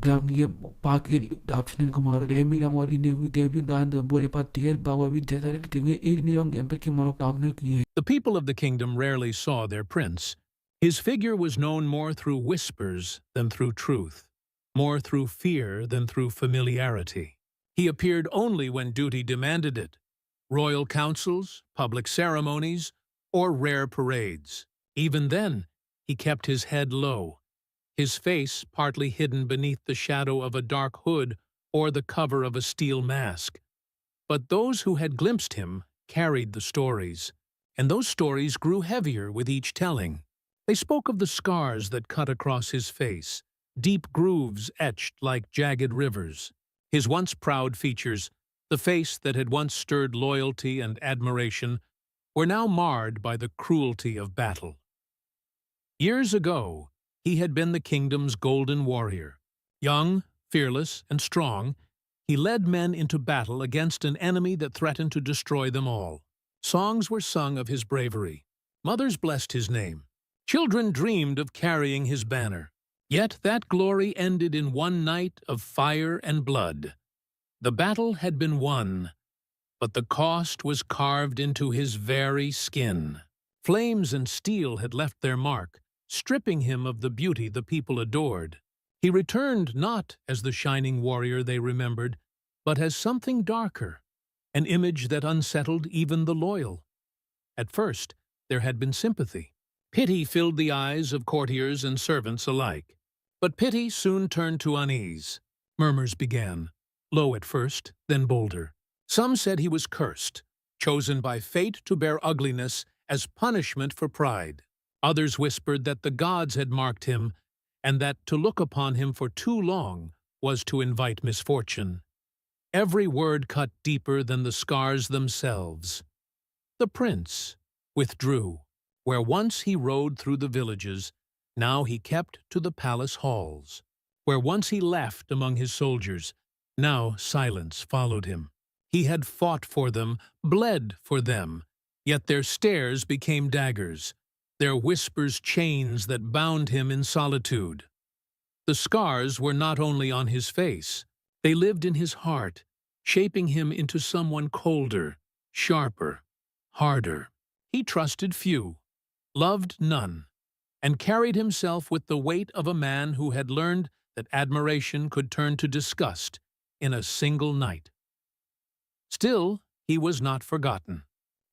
Grammy Parker Daphin Kumar, Remy Amor in the David and the Borepatia Power with the Ignium and Pekimor Pavnik. The people of the kingdom rarely saw their prince. His figure was known more through whispers than through truth, more through fear than through familiarity. He appeared only when duty demanded it, royal councils, public ceremonies, or rare parades. Even then, he kept his head low, his face partly hidden beneath the shadow of a dark hood or the cover of a steel mask. But those who had glimpsed him carried the stories, and those stories grew heavier with each telling. They spoke of the scars that cut across his face, deep grooves etched like jagged rivers. His once proud features, the face that had once stirred loyalty and admiration, were now marred by the cruelty of battle. Years ago, he had been the kingdom's golden warrior. Young, fearless, and strong, he led men into battle against an enemy that threatened to destroy them all. Songs were sung of his bravery. Mothers blessed his name. Children dreamed of carrying his banner. Yet that glory ended in one night of fire and blood. The battle had been won, but the cost was carved into his very skin. Flames and steel had left their mark, stripping him of the beauty the people adored. He returned not as the shining warrior they remembered, but as something darker, an image that unsettled even the loyal. At first, there had been sympathy. Pity filled the eyes of courtiers and servants alike. But pity soon turned to unease. Murmurs began, low at first, then bolder. Some said he was cursed, chosen by fate to bear ugliness as punishment for pride. Others whispered that the gods had marked him, and that to look upon him for too long was to invite misfortune. Every word cut deeper than the scars themselves. The prince withdrew. Where once he rode through the villages, now he kept to the palace halls. Where once he laughed among his soldiers, now silence followed him. He had fought for them, bled for them, yet their stares became daggers, their whispers chains that bound him in solitude. The scars were not only on his face, they lived in his heart, shaping him into someone colder, sharper, harder. He trusted few, loved none, and carried himself with the weight of a man who had learned that admiration could turn to disgust in a single night. Still, he was not forgotten.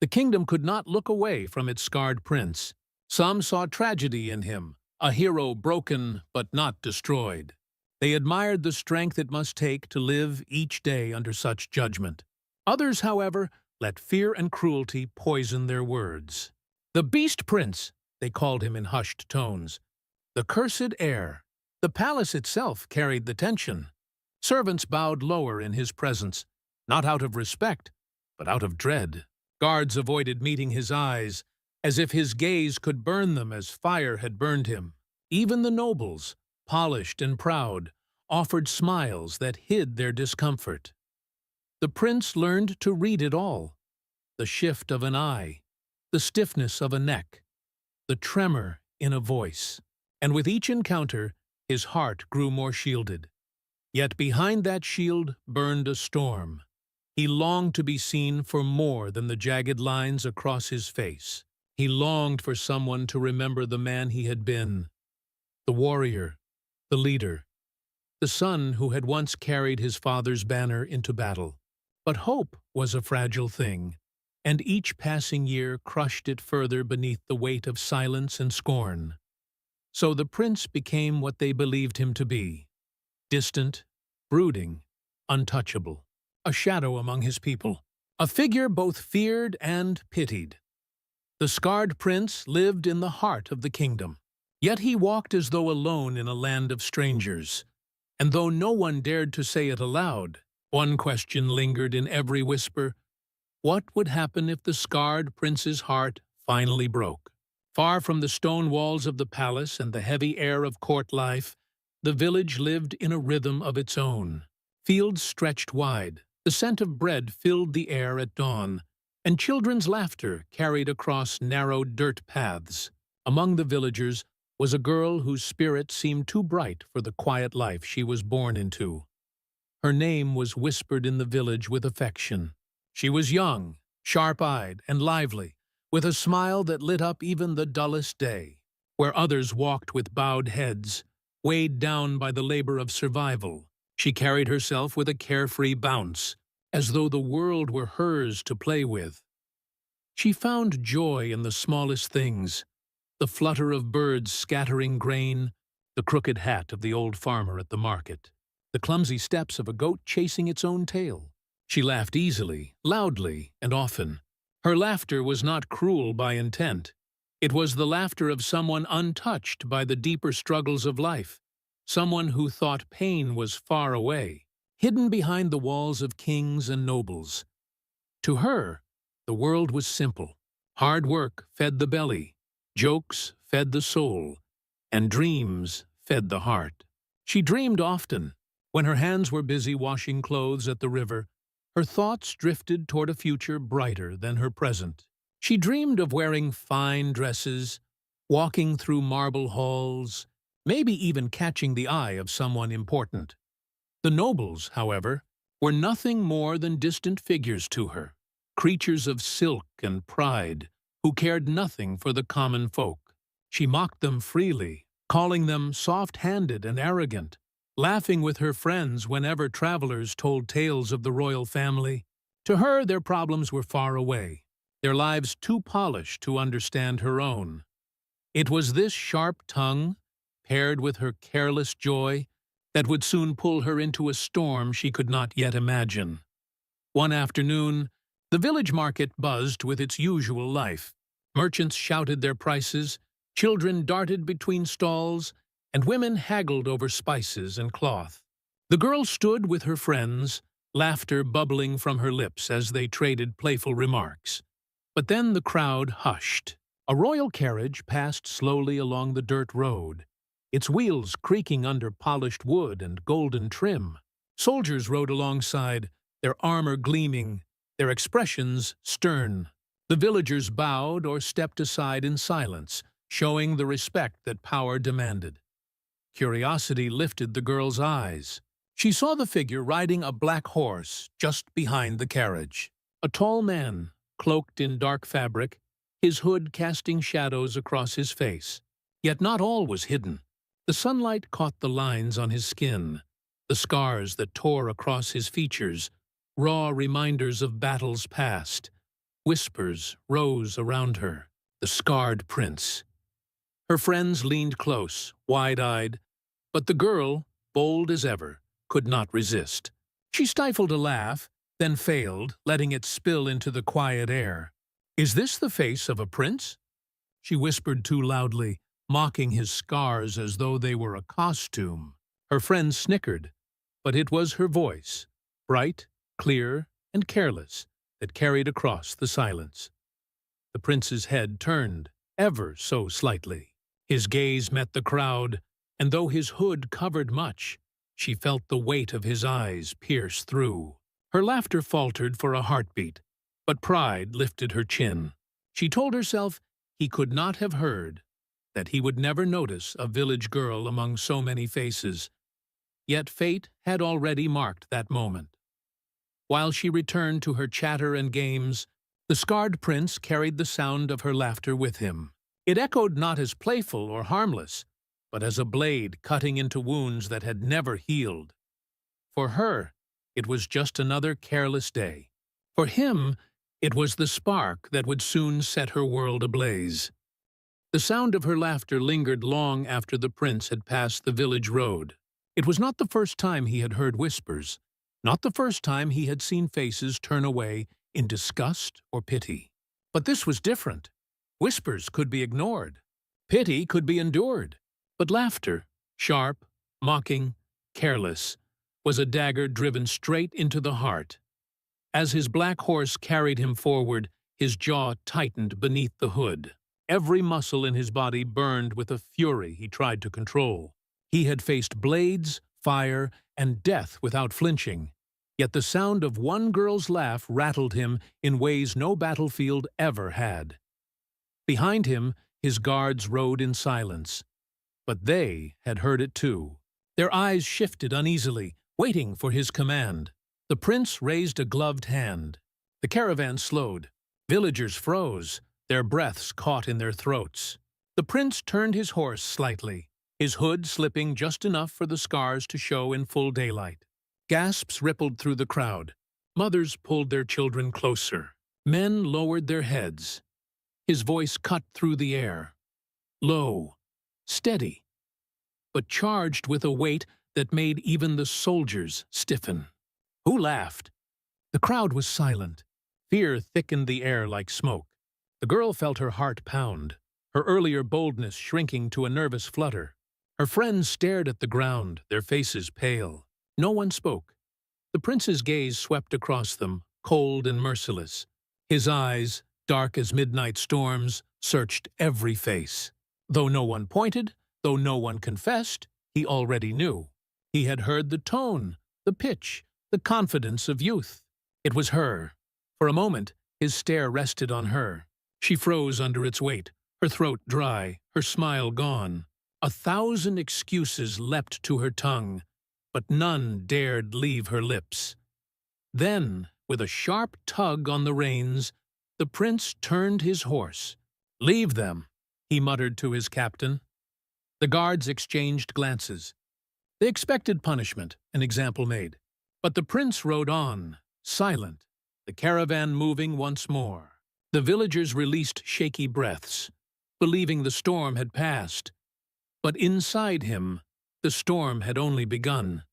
The kingdom could not look away from its scarred prince. Some saw tragedy in him, a hero broken but not destroyed. They admired the strength it must take to live each day under such judgment. Others, however, let fear and cruelty poison their words. The Beast Prince, they called him in hushed tones. The cursed heir. The palace itself carried the tension. Servants bowed lower in his presence, not out of respect, but out of dread. Guards avoided meeting his eyes, as if his gaze could burn them as fire had burned him. Even the nobles, polished and proud, offered smiles that hid their discomfort. The prince learned to read it all. The shift of an eye, the stiffness of a neck, the tremor in a voice. And with each encounter, his heart grew more shielded. Yet behind that shield burned a storm. He longed to be seen for more than the jagged lines across his face. He longed for someone to remember the man he had been, the warrior, the leader, the son who had once carried his father's banner into battle. But hope was a fragile thing, and each passing year crushed it further beneath the weight of silence and scorn. So the prince became what they believed him to be, distant, brooding, untouchable, a shadow among his people, a figure both feared and pitied. The scarred prince lived in the heart of the kingdom, yet he walked as though alone in a land of strangers. And though no one dared to say it aloud, one question lingered in every whisper: what would happen if the scarred prince's heart finally broke? Far from the stone walls of the palace and the heavy air of court life, the village lived in a rhythm of its own. Fields stretched wide, the scent of bread filled the air at dawn, and children's laughter carried across narrow dirt paths. Among the villagers, was a girl whose spirit seemed too bright for the quiet life she was born into. Her name was whispered in the village with affection. She was young, sharp-eyed, and lively, with a smile that lit up even the dullest day. Where others walked with bowed heads, weighed down by the labor of survival, she carried herself with a carefree bounce, as though the world were hers to play with. She found joy in the smallest things, the flutter of birds scattering grain, the crooked hat of the old farmer at the market, the clumsy steps of a goat chasing its own tail. She laughed easily, loudly, and often. Her laughter was not cruel by intent. It was the laughter of someone untouched by the deeper struggles of life, someone who thought pain was far away, hidden behind the walls of kings and nobles. To her, the world was simple. Hard work fed the belly, jokes fed the soul, and dreams fed the heart. She dreamed often. When her hands were busy washing clothes at the river, her thoughts drifted toward a future brighter than her present. She dreamed of wearing fine dresses, walking through marble halls, maybe even catching the eye of someone important. The nobles, however, were nothing more than distant figures to her, creatures of silk and pride, who cared nothing for the common folk. She mocked them freely, calling them soft-handed and arrogant, laughing with her friends whenever travelers told tales of the royal family. To her, their problems were far away, their lives too polished to understand her own. It was this sharp tongue, paired with her careless joy, that would soon pull her into a storm she could not yet imagine. One afternoon, the village market buzzed with its usual life. Merchants shouted their prices, children darted between stalls, and women haggled over spices and cloth. The girl stood with her friends, laughter bubbling from her lips as they traded playful remarks. But then the crowd hushed. A royal carriage passed slowly along the dirt road, its wheels creaking under polished wood and golden trim. Soldiers rode alongside, their armor gleaming, their expressions stern. The villagers bowed or stepped aside in silence, showing the respect that power demanded. Curiosity lifted the girl's eyes. She saw the figure riding a black horse just behind the carriage. A tall man, cloaked in dark fabric, his hood casting shadows across his face. Yet not all was hidden. The sunlight caught the lines on his skin, the scars that tore across his features, raw reminders of battles past. Whispers rose around her. The scarred prince. Her friends leaned close, wide-eyed, but the girl, bold as ever, could not resist. She stifled a laugh, then failed, letting it spill into the quiet air. "Is this the face of a prince?" She whispered too loudly, mocking his scars as though they were a costume. Her friends snickered, but it was her voice, bright, clear, and careless, that carried across the silence. The prince's head turned, ever so slightly. His gaze met the crowd, and though his hood covered much, she felt the weight of his eyes pierce through. Her laughter faltered for a heartbeat, but pride lifted her chin. She told herself he could not have heard, that he would never notice a village girl among so many faces. Yet fate had already marked that moment. While she returned to her chatter and games, the scarred prince carried the sound of her laughter with him. It echoed not as playful or harmless, but as a blade cutting into wounds that had never healed. For her, it was just another careless day. For him, it was the spark that would soon set her world ablaze. The sound of her laughter lingered long after the prince had passed the village road. It was not the first time he had heard whispers, not the first time he had seen faces turn away in disgust or pity. But this was different. Whispers could be ignored. Pity could be endured. But laughter, sharp, mocking, careless, was a dagger driven straight into the heart. As his black horse carried him forward, his jaw tightened beneath the hood. Every muscle in his body burned with a fury he tried to control. He had faced blades, fire, and death without flinching, yet the sound of one girl's laugh rattled him in ways no battlefield ever had. Behind him, his guards rode in silence, But they had heard it too. Their eyes shifted uneasily, waiting for his command. The prince raised a gloved hand. The caravan slowed. Villagers froze, their breaths caught in their throats. The prince turned his horse slightly, his hood slipping just enough for the scars to show in full daylight. Gasps rippled through the crowd. Mothers pulled their children closer. Men lowered their heads. His voice cut through the air. Low, steady, but charged with a weight that made even the soldiers stiffen. Who laughed? The crowd was silent. Fear thickened the air like smoke. The girl felt her heart pound, her earlier boldness shrinking to a nervous flutter. Her friends stared at the ground, their faces pale. No one spoke. The prince's gaze swept across them, cold and merciless. His eyes, dark as midnight storms, searched every face. Though no one pointed, though no one confessed, he already knew. He had heard the tone, the pitch, the confidence of youth. It was her. For a moment, his stare rested on her. She froze under its weight, her throat dry, her smile gone. 1,000 excuses leapt to her tongue, but none dared leave her lips. Then, with a sharp tug on the reins, the prince turned his horse. "Leave them," he muttered to his captain. The guards exchanged glances. They expected punishment, an example made. But the prince rode on, silent, the caravan moving once more. The villagers released shaky breaths, believing the storm had passed. But inside him, the storm had only begun.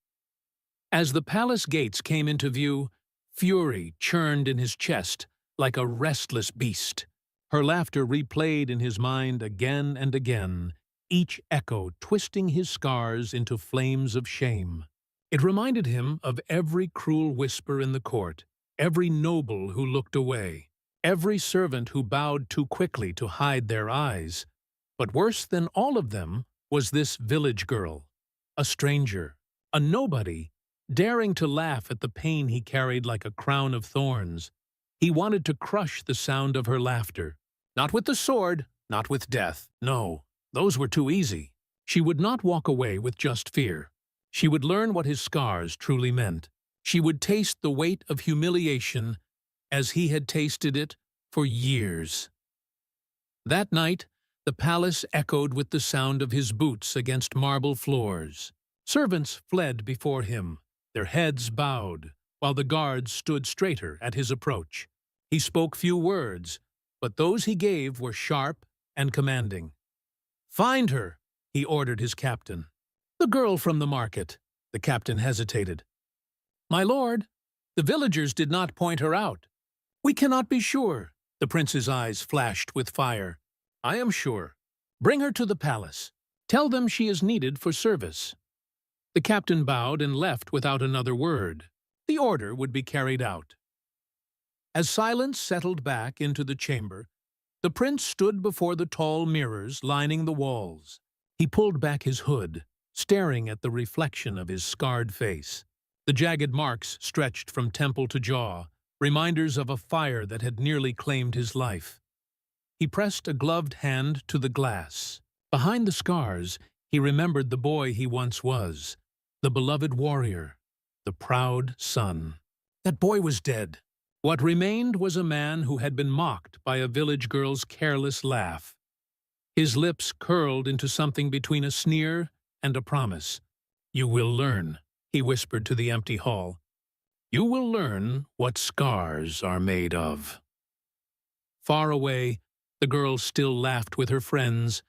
As the palace gates came into view, fury churned in his chest like a restless beast. Her laughter replayed in his mind again and again, each echo twisting his scars into flames of shame. It reminded him of every cruel whisper in the court, every noble who looked away, every servant who bowed too quickly to hide their eyes. But worse than all of them was this village girl, a stranger, a nobody, daring to laugh at the pain he carried like a crown of thorns. He wanted to crush the sound of her laughter. Not with the sword, not with death. No, those were too easy. She would not walk away with just fear. She would learn what his scars truly meant. She would taste the weight of humiliation as he had tasted it for years. That night, the palace echoed with the sound of his boots against marble floors. Servants fled before him, their heads bowed, while the guards stood straighter at his approach. He spoke few words, but those he gave were sharp and commanding. "Find her," he ordered his captain. "The girl from the market." The captain hesitated. "My lord, the villagers did not point her out." "We cannot be sure." The prince's eyes flashed with fire. "I am sure. Bring her to the palace. Tell them she is needed for service." The captain bowed and left without another word. The order would be carried out. As silence settled back into the chamber, the prince stood before the tall mirrors lining the walls. He pulled back his hood, staring at the reflection of his scarred face. The jagged marks stretched from temple to jaw, reminders of a fire that had nearly claimed his life. He pressed a gloved hand to the glass. Behind the scars, he remembered the boy he once was, the beloved warrior, the proud son. That boy was dead. What remained was a man who had been mocked by a village girl's careless laugh. His lips curled into something between a sneer and a promise. "You will learn," he whispered to the empty hall. "You will learn what scars are made of." Far away, the girl still laughed with her friends,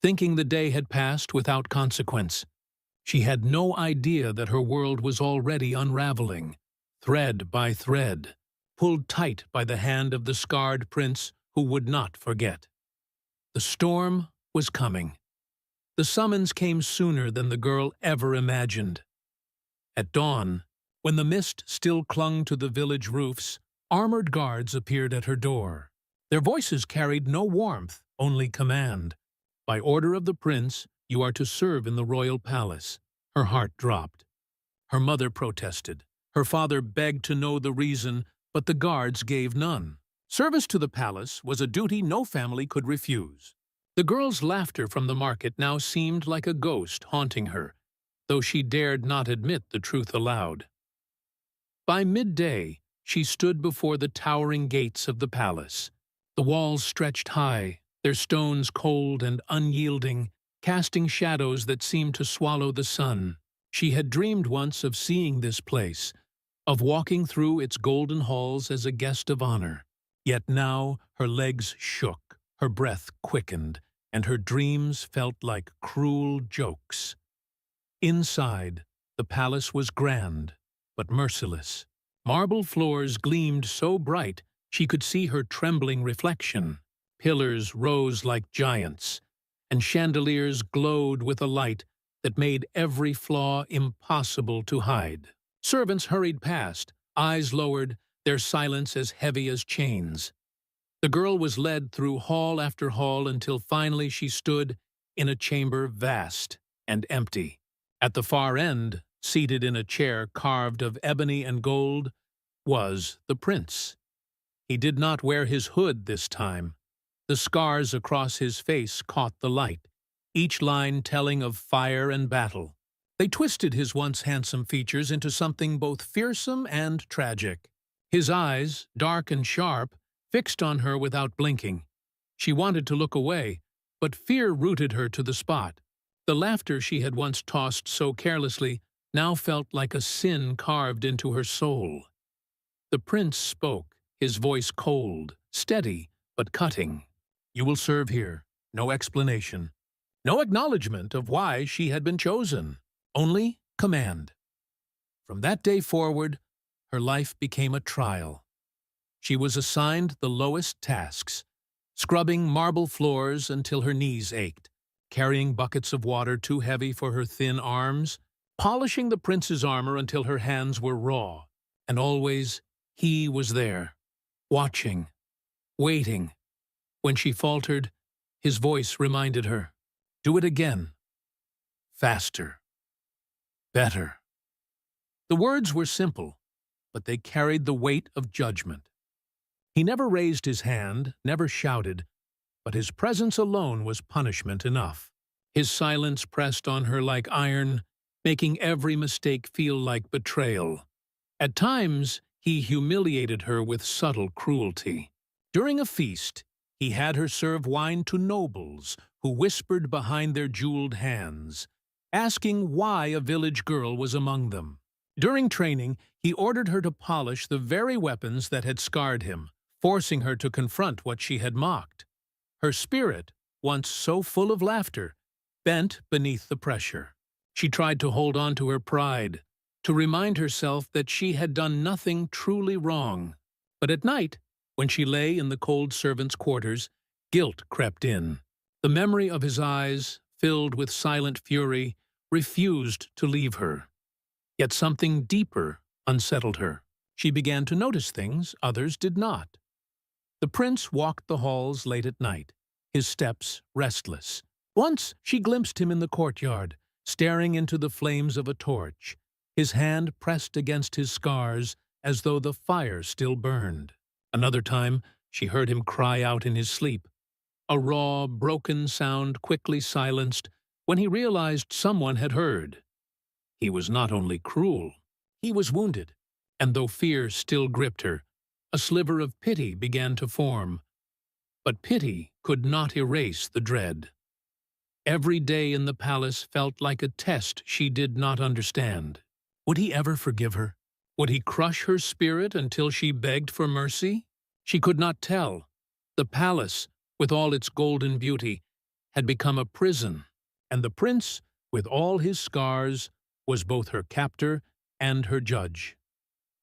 thinking the day had passed without consequence. She had no idea that her world was already unraveling, thread by thread, pulled tight by the hand of the scarred prince who would not forget. The storm was coming. The summons came sooner than the girl ever imagined. At dawn, when the mist still clung to the village roofs, armored guards appeared at her door. Their voices carried no warmth, only command. "By order of the prince, you are to serve in the royal palace." Her heart dropped. Her mother protested. Her father begged to know the reason, but the guards gave none. Service to the palace was a duty no family could refuse. The girl's laughter from the market now seemed like a ghost haunting her, though she dared not admit the truth aloud. By midday, she stood before the towering gates of the palace. The walls stretched high, their stones cold and unyielding, casting shadows that seemed to swallow the sun. She had dreamed once of seeing this place, of walking through its golden halls as a guest of honor. Yet now her legs shook, her breath quickened, and her dreams felt like cruel jokes. Inside, the palace was grand, but merciless. Marble floors gleamed so bright she could see her trembling reflection. Pillars rose like giants, and chandeliers glowed with a light that made every flaw impossible to hide. Servants hurried past, eyes lowered, their silence as heavy as chains. The girl was led through hall after hall until finally she stood in a chamber vast and empty. At the far end, seated in a chair carved of ebony and gold, was the prince. He did not wear his hood this time. The scars across his face caught the light, each line telling of fire and battle. They twisted his once handsome features into something both fearsome and tragic. His eyes, dark and sharp, fixed on her without blinking. She wanted to look away, but fear rooted her to the spot. The laughter she had once tossed so carelessly now felt like a sin carved into her soul. The prince spoke, his voice cold, steady, but cutting. "You will serve here. No explanation. No acknowledgement of why she had been chosen. Only command." From that day forward, her life became a trial. She was assigned the lowest tasks, scrubbing marble floors until her knees ached, carrying buckets of water too heavy for her thin arms, polishing the prince's armor until her hands were raw, and always he was there, watching, waiting. When she faltered, his voice reminded her, "Do it again. Faster. Better." The words were simple, but they carried the weight of judgment. He never raised his hand, never shouted, but his presence alone was punishment enough. His silence pressed on her like iron, making every mistake feel like betrayal. At times, he humiliated her with subtle cruelty. During a feast, he had her serve wine to nobles who whispered behind their jeweled hands, asking why a village girl was among them. During training, he ordered her to polish the very weapons that had scarred him, forcing her to confront what she had mocked. Her spirit, once so full of laughter, bent beneath the pressure. She tried to hold on to her pride, to remind herself that she had done nothing truly wrong. But at night, when she lay in the cold servants' quarters, guilt crept in. The memory of his eyes, filled with silent fury, refused to leave her. Yet something deeper unsettled her. She began to notice things others did not. The prince walked the halls late at night, his steps restless. Once she glimpsed him in the courtyard, staring into the flames of a torch, his hand pressed against his scars as though the fire still burned. Another time, she heard him cry out in his sleep, a raw, broken sound quickly silenced when he realized someone had heard. He was not only cruel, he was wounded, and though fear still gripped her, a sliver of pity began to form. But pity could not erase the dread. Every day in the palace felt like a test she did not understand. Would he ever forgive her? Would he crush her spirit until she begged for mercy? She could not tell. The palace, with all its golden beauty, had become a prison, and the prince, with all his scars, was both her captor and her judge.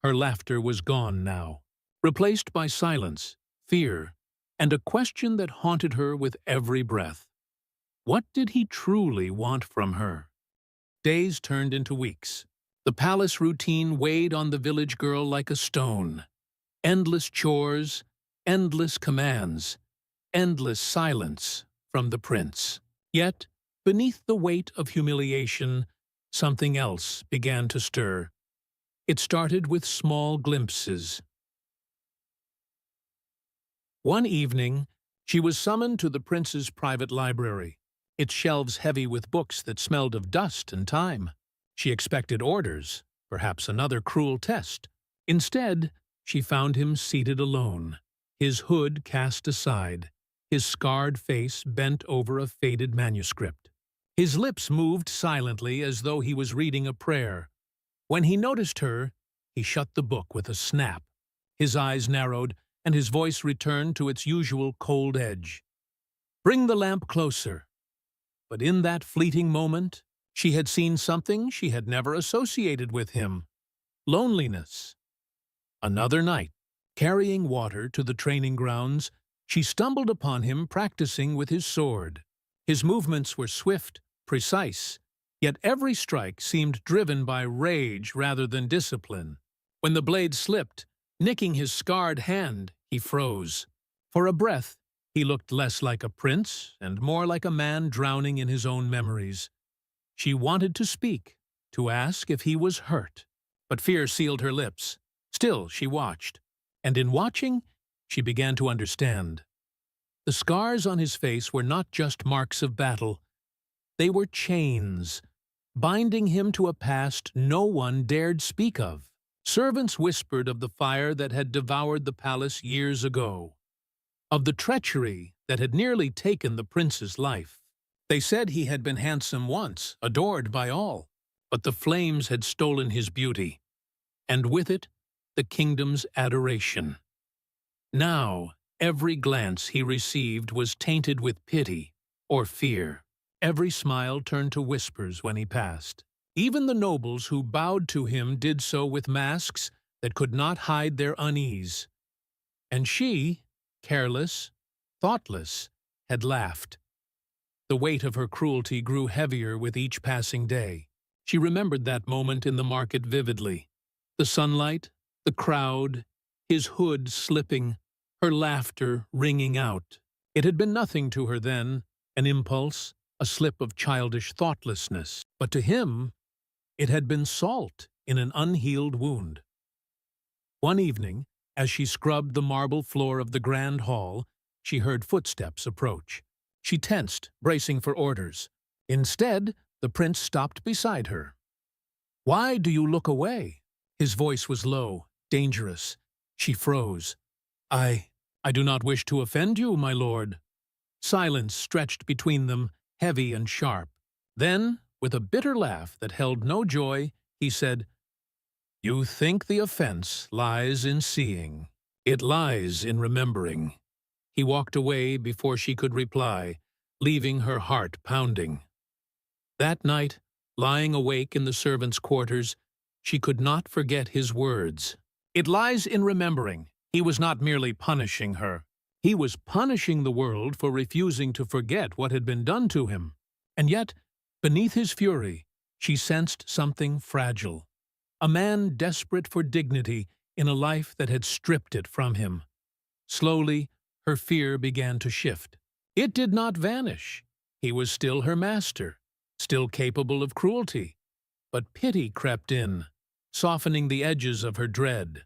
Her laughter was gone now, replaced by silence, fear, and a question that haunted her with every breath. What did he truly want from her? Days turned into weeks. The palace routine weighed on the village girl like a stone. Endless chores, endless commands, endless silence from the prince. Yet, beneath the weight of humiliation, something else began to stir. It started with small glimpses. One evening, She was summoned to the prince's private library, its shelves heavy with books that smelled of dust and time. She expected orders, perhaps another cruel test. Instead, she found him seated alone, his hood cast aside, his scarred face bent over a faded manuscript. His lips moved silently as though he was reading a prayer. When he noticed her, he shut the book with a snap. His eyes narrowed, and his voice returned to its usual cold edge. "Bring the lamp closer." But in that fleeting moment, she had seen something she had never associated with him: loneliness. Another night, carrying water to the training grounds, she stumbled upon him practicing with his sword. His movements were swift, precise, yet every strike seemed driven by rage rather than discipline. When the blade slipped, nicking his scarred hand, he froze. For a breath, he looked less like a prince and more like a man drowning in his own memories. She wanted to speak, to ask if he was hurt, but fear sealed her lips. Still, she watched, and in watching, she began to understand. The scars on his face were not just marks of battle. They were chains, binding him to a past no one dared speak of. Servants whispered of the fire that had devoured the palace years ago, of the treachery that had nearly taken the prince's life. They said he had been handsome once, adored by all, but the flames had stolen his beauty, and with it, the kingdom's adoration. Now, every glance he received was tainted with pity or fear. Every smile turned to whispers when he passed. Even the nobles who bowed to him did so with masks that could not hide their unease. And she, careless, thoughtless, had laughed. The weight of her cruelty grew heavier with each passing day. She remembered that moment in the market vividly. The sunlight, the crowd, his hood slipping, her laughter ringing out. It had been nothing to her then, an impulse, a slip of childish thoughtlessness. But to him, it had been salt in an unhealed wound. One evening, as she scrubbed the marble floor of the grand hall, she heard footsteps approach. She tensed, bracing for orders. Instead, the prince stopped beside her. "Why do you look away?" His voice was low, dangerous. She froze. I do not wish to offend you, my lord." Silence stretched between them, heavy and sharp. Then, with a bitter laugh that held no joy, he said, "You think the offense lies in seeing. It lies in remembering." He walked away before she could reply, leaving her heart pounding. That night, lying awake in the servants' quarters, she could not forget his words. It lies in remembering. He was not merely punishing her. He was punishing the world for refusing to forget what had been done to him. And yet, beneath his fury, she sensed something fragile. A man desperate for dignity in a life that had stripped it from him. Slowly, her fear began to shift. It did not vanish. He was still her master, still capable of cruelty. But pity crept in, softening the edges of her dread.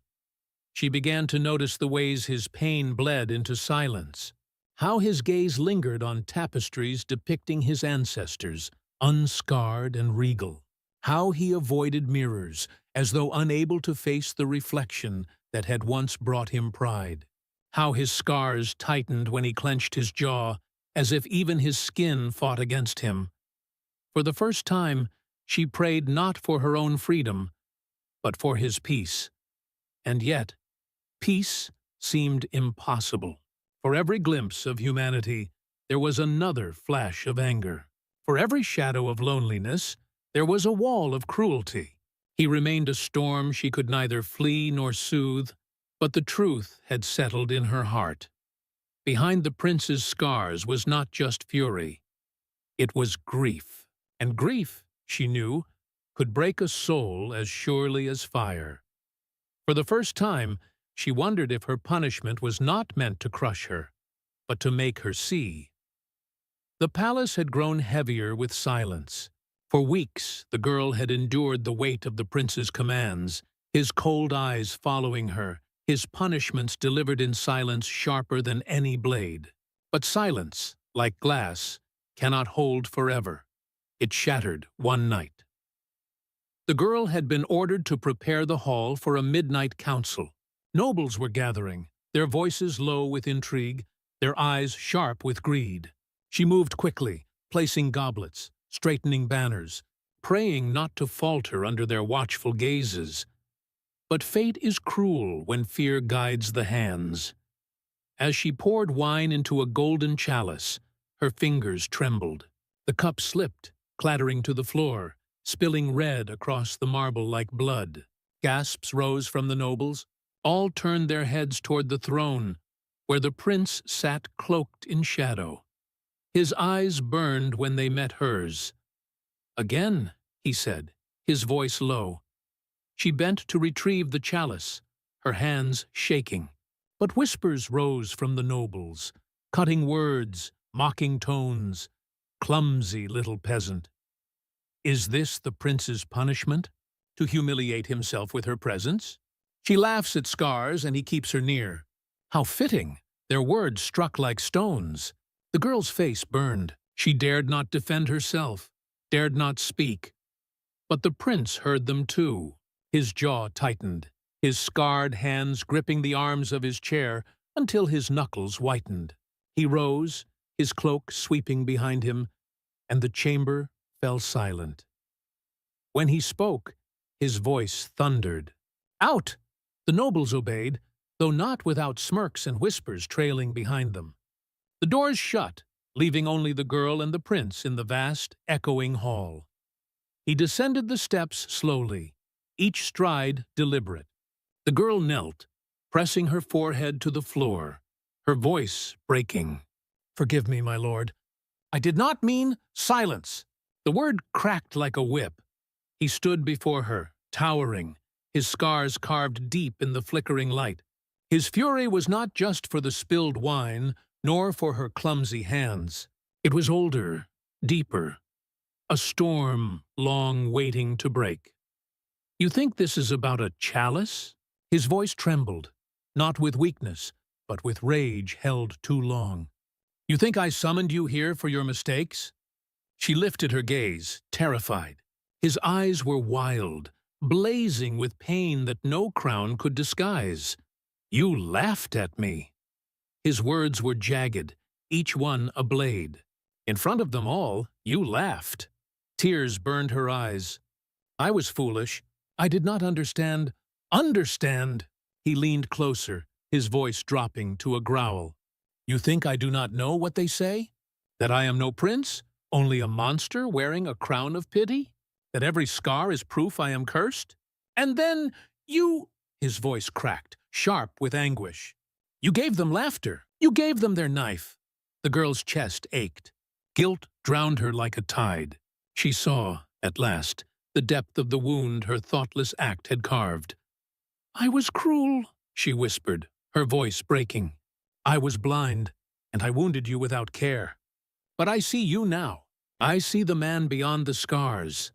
She began to notice the ways his pain bled into silence, how his gaze lingered on tapestries depicting his ancestors, unscarred and regal, how he avoided mirrors, as though unable to face the reflection that had once brought him pride, how his scars tightened when he clenched his jaw, as if even his skin fought against him. For the first time, she prayed not for her own freedom, but for his peace. And yet, peace seemed impossible. For every glimpse of humanity, there was another flash of anger. For every shadow of loneliness, there was a wall of cruelty. He remained a storm she could neither flee nor soothe, but the truth had settled in her heart. Behind the prince's scars was not just fury. It was grief. And grief, she knew, could break a soul as surely as fire. For the first time, she wondered if her punishment was not meant to crush her, but to make her see. The palace had grown heavier with silence. For weeks, the girl had endured the weight of the prince's commands, his cold eyes following her, his punishments delivered in silence sharper than any blade. But silence, like glass, cannot hold forever. It shattered one night. The girl had been ordered to prepare the hall for a midnight council. Nobles were gathering, their voices low with intrigue, their eyes sharp with greed. She moved quickly, placing goblets, straightening banners, praying not to falter under their watchful gazes. But fate is cruel when fear guides the hands. As she poured wine into a golden chalice, her fingers trembled. The cup slipped, clattering to the floor, spilling red across the marble like blood. Gasps rose from the nobles. All turned their heads toward the throne, where the prince sat cloaked in shadow. His eyes burned when they met hers. "Again," he said, his voice low. She bent to retrieve the chalice, her hands shaking. But whispers rose from the nobles, cutting words, mocking tones. "Clumsy little peasant. Is this the prince's punishment? To humiliate himself with her presence? She laughs at scars, and he keeps her near. How fitting! Their words struck like stones. The girl's face burned. She dared not defend herself, dared not speak. But the prince heard them too. His jaw tightened, his scarred hands gripping the arms of his chair until his knuckles whitened. He rose, his cloak sweeping behind him, and the chamber fell silent. When he spoke, his voice thundered. "Out!" The nobles obeyed, though not without smirks and whispers trailing behind them. The doors shut, leaving only the girl and the prince in the vast, echoing hall. He descended the steps slowly, each stride deliberate. The girl knelt, pressing her forehead to the floor, her voice breaking. "Forgive me, my lord. I did not mean silence." The word cracked like a whip. He stood before her, towering, his scars carved deep in the flickering light. His fury was not just for the spilled wine, nor for her clumsy hands. It was older, deeper, a storm long waiting to break. "You think this is about a chalice?" His voice trembled, not with weakness, but with rage held too long. "You think I summoned you here for your mistakes?" She lifted her gaze, terrified. His eyes were wild, blazing with pain that no crown could disguise. "You laughed at me." His words were jagged, each one a blade. "In front of them all, you laughed." Tears burned her eyes. "I was foolish. I did not understand." "Understand!" He leaned closer, his voice dropping to a growl. "You think I do not know what they say? That I am no prince? Only a monster wearing a crown of pity? That every scar is proof I am cursed? And then you—" His voice cracked, sharp with anguish. "You gave them laughter. You gave them their knife." The girl's chest ached. Guilt drowned her like a tide. She saw, at last, the depth of the wound her thoughtless act had carved. "I was cruel," she whispered, her voice breaking. "I was blind, and I wounded you without care. But I see you now. I see the man beyond the scars."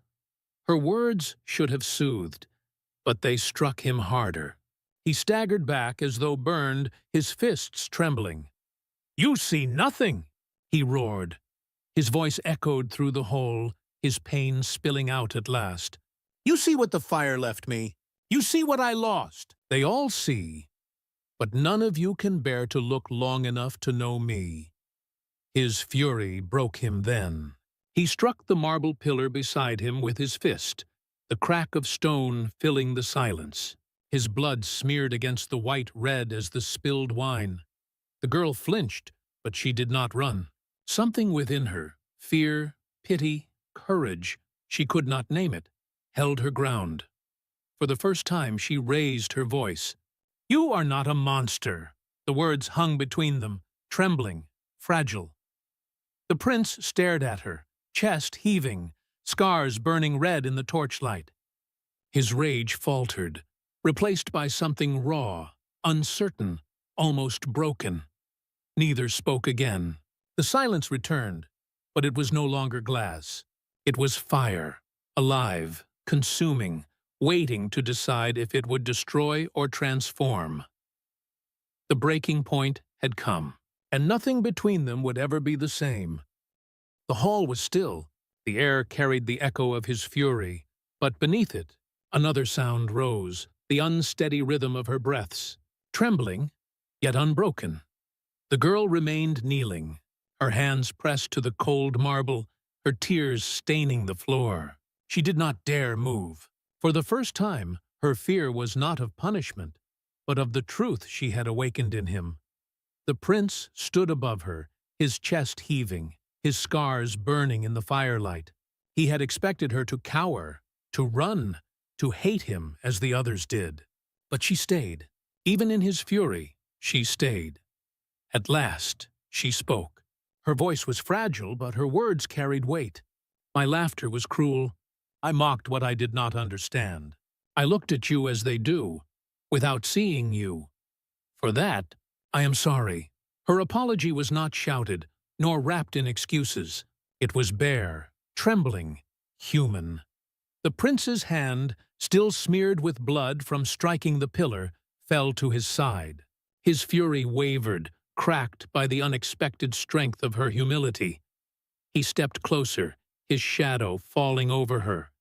Her words should have soothed, but they struck him harder. He staggered back as though burned, his fists trembling. "You see nothing!" he roared. His voice echoed through the hole, his pain spilling out at last. "You see what the fire left me. You see what I lost. They all see. But none of you can bear to look long enough to know me." His fury broke him then. He struck the marble pillar beside him with his fist, the crack of stone filling the silence. His blood smeared against the white red as the spilled wine. The girl flinched, but she did not run. Something within her, fear, pity, courage, she could not name it, held her ground. For the first time she raised her voice. "You are not a monster." The words hung between them, trembling, fragile. The prince stared at her, chest heaving, scars burning red in the torchlight. His rage faltered, replaced by something raw, uncertain, almost broken. Neither spoke again. The silence returned, but it was no longer glass. It was fire, alive, consuming, waiting to decide if it would destroy or transform. The breaking point had come. and nothing between them would ever be the same. The hall was still. The air carried the echo of his fury, but beneath it, another sound rose, the unsteady rhythm of her breaths, trembling, yet unbroken. The girl remained kneeling, her hands pressed to the cold marble, her tears staining the floor. She did not dare move. For the first time, her fear was not of punishment, but of the truth she had awakened in him. The prince stood above her, his chest heaving, his scars burning in the firelight. He had expected her to cower, to run, to hate him as the others did. But she stayed. Even in his fury, she stayed. At last, she spoke. Her voice was fragile, but her words carried weight. My laughter was cruel. I mocked what I did not understand. I looked at you as they do, without seeing you. For that, I am sorry. Her apology was not shouted, nor wrapped in excuses. It was bare, trembling, human. The prince's hand, still smeared with blood from striking the pillar, fell to his side. His fury wavered, cracked by the unexpected strength of her humility. He stepped closer, his shadow falling over her.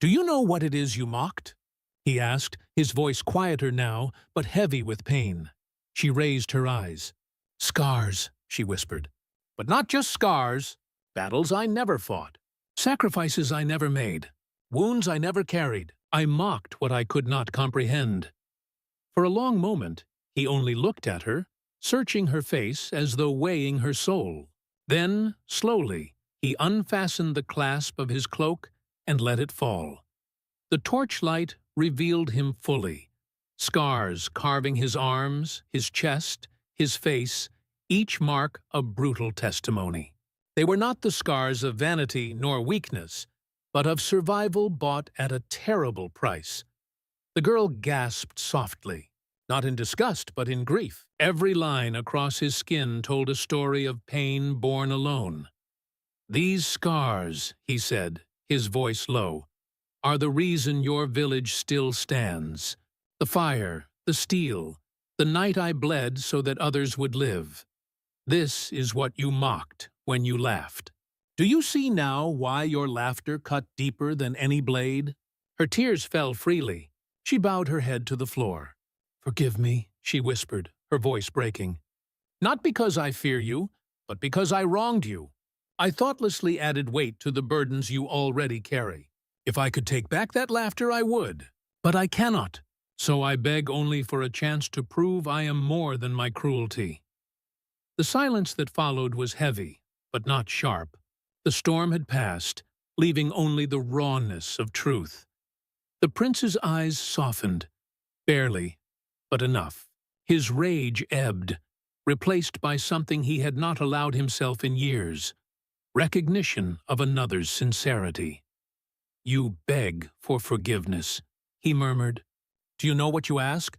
"Do you know what it is you mocked?" he asked, his voice quieter now, but heavy with pain. She raised her eyes. "Scars," she whispered. "But not just scars. Battles I never fought. Sacrifices I never made. Wounds I never carried. I mocked what I could not comprehend." For a long moment, he only looked at her, searching her face as though weighing her soul. Then, slowly, he unfastened the clasp of his cloak and let it fall. The torchlight revealed him fully, scars carving his arms, his chest, his face, each mark a brutal testimony. They were not the scars of vanity nor weakness, but of survival bought at a terrible price. The girl gasped softly, not in disgust but in grief. Every line across his skin told a story of pain borne alone. "These scars," he said, his voice low, "are the reason your village still stands. The fire, the steel, the night I bled so that others would live. This is what you mocked when you laughed. Do you see now why your laughter cut deeper than any blade?" Her tears fell freely. She bowed her head to the floor. "Forgive me," she whispered, her voice breaking. "Not because I fear you, but because I wronged you. I thoughtlessly added weight to the burdens you already carry. If I could take back that laughter, I would. But I cannot. So I beg only for a chance to prove I am more than my cruelty." The silence that followed was heavy, but not sharp. The storm had passed, leaving only the rawness of truth. The prince's eyes softened, barely, but enough. His rage ebbed, replaced by something he had not allowed himself in years: recognition of another's sincerity. "You beg for forgiveness," he murmured. "Do you know what you ask?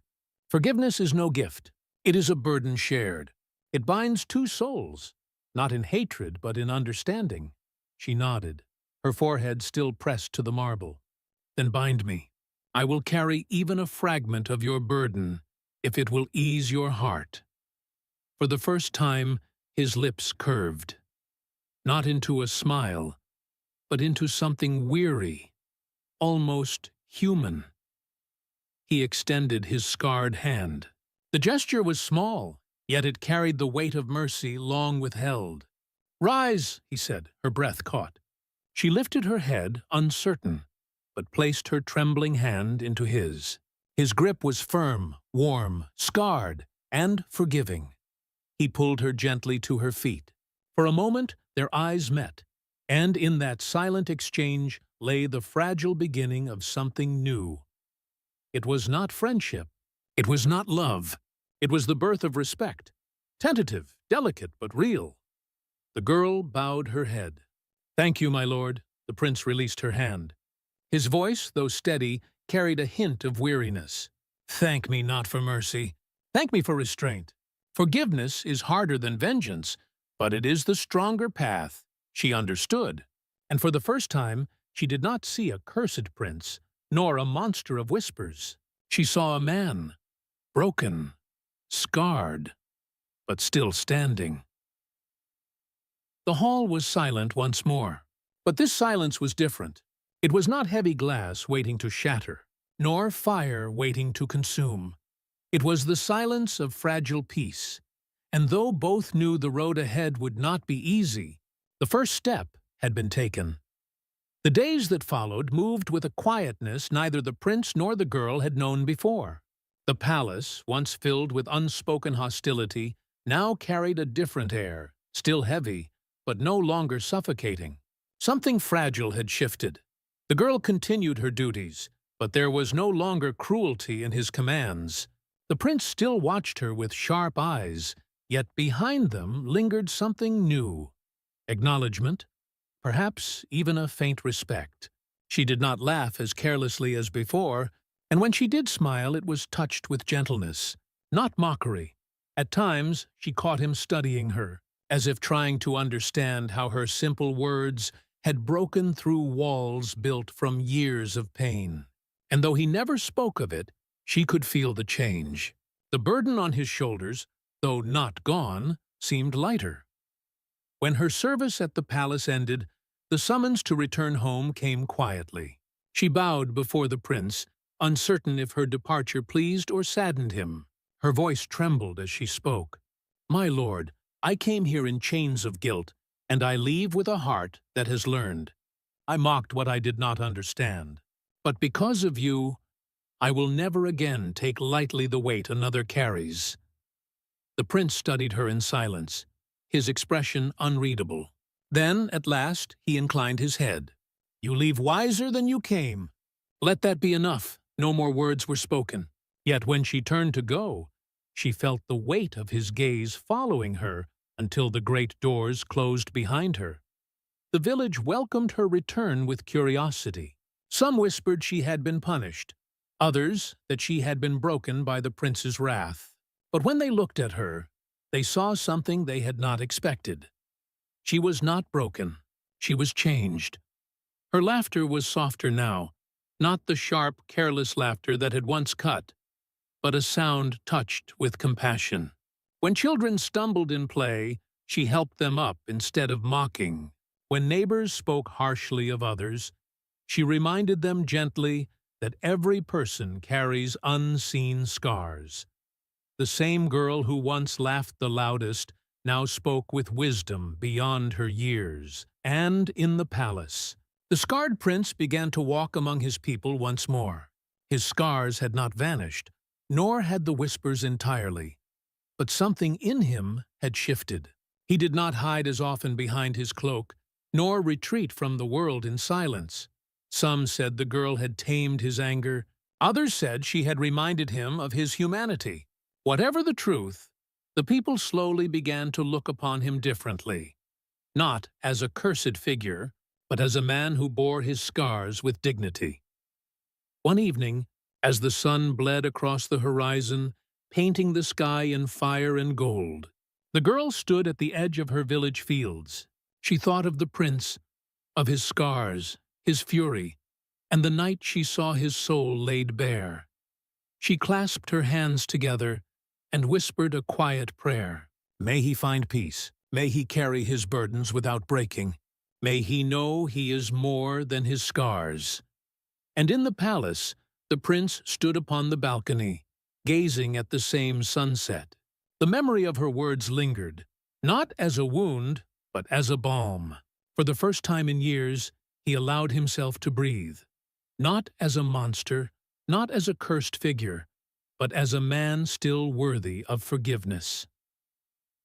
Forgiveness is no gift. It is a burden shared. It binds two souls, not in hatred but in understanding." She nodded, her forehead still pressed to the marble. "Then bind me. I will carry even a fragment of your burden, if it will ease your heart." For the first time, his lips curved, not into a smile, but into something weary, almost human. He extended his scarred hand. The gesture was small, yet it carried the weight of mercy long withheld. "Rise," he said, her breath caught. She lifted her head, uncertain, but placed her trembling hand into his. His grip was firm, warm, scarred, and forgiving. He pulled her gently to her feet. For a moment, their eyes met, and in that silent exchange lay the fragile beginning of something new. It was not friendship. It was not love. It was the birth of respect. Tentative, delicate, but real. The girl bowed her head. "Thank you, my lord." The prince released her hand. His voice, though steady, carried a hint of weariness. "Thank me not for mercy. Thank me for restraint. Forgiveness is harder than vengeance, but it is the stronger path." She understood, and for the first time she did not see a cursed prince, nor a monster of whispers. She saw a man, broken, scarred, but still standing. The hall was silent once more. But this silence was different. It was not heavy glass waiting to shatter, nor fire waiting to consume. It was the silence of fragile peace. And though both knew the road ahead would not be easy, the first step had been taken. The days that followed moved with a quietness neither the prince nor the girl had known before. The palace, once filled with unspoken hostility, now carried a different air, still heavy, but no longer suffocating. Something fragile had shifted. The girl continued her duties, but there was no longer cruelty in his commands. The prince still watched her with sharp eyes, yet behind them lingered something new. Acknowledgement, perhaps even a faint respect. She did not laugh as carelessly as before, and when she did smile it was touched with gentleness, not mockery. At times she caught him studying her, as if trying to understand how her simple words had broken through walls built from years of pain. And though he never spoke of it, she could feel the change. The burden on his shoulders, though not gone, seemed lighter. When her service at the palace ended, the summons to return home came quietly. She bowed before the prince, uncertain if her departure pleased or saddened him. Her voice trembled as she spoke. "My lord, I came here in chains of guilt, and I leave with a heart that has learned. I mocked what I did not understand. But because of you, I will never again take lightly the weight another carries." The prince studied her in silence, his expression unreadable. Then, at last, he inclined his head. "You leave wiser than you came. Let that be enough." No more words were spoken. Yet when she turned to go, she felt the weight of his gaze following her until the great doors closed behind her. The village welcomed her return with curiosity. Some whispered she had been punished, others that she had been broken by the prince's wrath. But when they looked at her, they saw something they had not expected. She was not broken. She was changed. Her laughter was softer now, not the sharp, careless laughter that had once cut, but a sound touched with compassion. When children stumbled in play, she helped them up instead of mocking. When neighbors spoke harshly of others, she reminded them gently that every person carries unseen scars. The same girl who once laughed the loudest now spoke with wisdom beyond her years. And in the palace, the scarred prince began to walk among his people once more. His scars had not vanished, nor had the whispers entirely, but something in him had shifted. He did not hide as often behind his cloak, nor retreat from the world in silence. Some said the girl had tamed his anger. Others said she had reminded him of his humanity. Whatever the truth, the people slowly began to look upon him differently, not as a cursed figure, but as a man who bore his scars with dignity. One evening, as the sun bled across the horizon, painting the sky in fire and gold, the girl stood at the edge of her village fields. She thought of the prince, of his scars, his fury, and the night she saw his soul laid bare. She clasped her hands together and whispered a quiet prayer. May he find peace. May he carry his burdens without breaking. May he know he is more than his scars. And in the palace, the prince stood upon the balcony, gazing at the same sunset. The memory of her words lingered, not as a wound, but as a balm. For the first time in years, he allowed himself to breathe, not as a monster, not as a cursed figure, but as a man still worthy of forgiveness.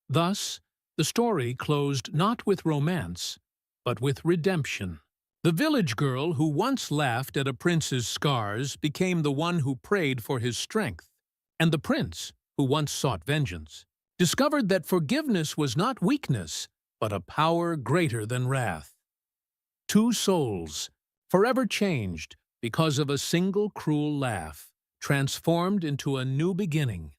Thus, the story closed not with romance, but with redemption. The village girl who once laughed at a prince's scars became the one who prayed for his strength, and the prince, who once sought vengeance, discovered that forgiveness was not weakness, but a power greater than wrath. Two souls, forever changed because of a single cruel laugh, transformed into a new beginning.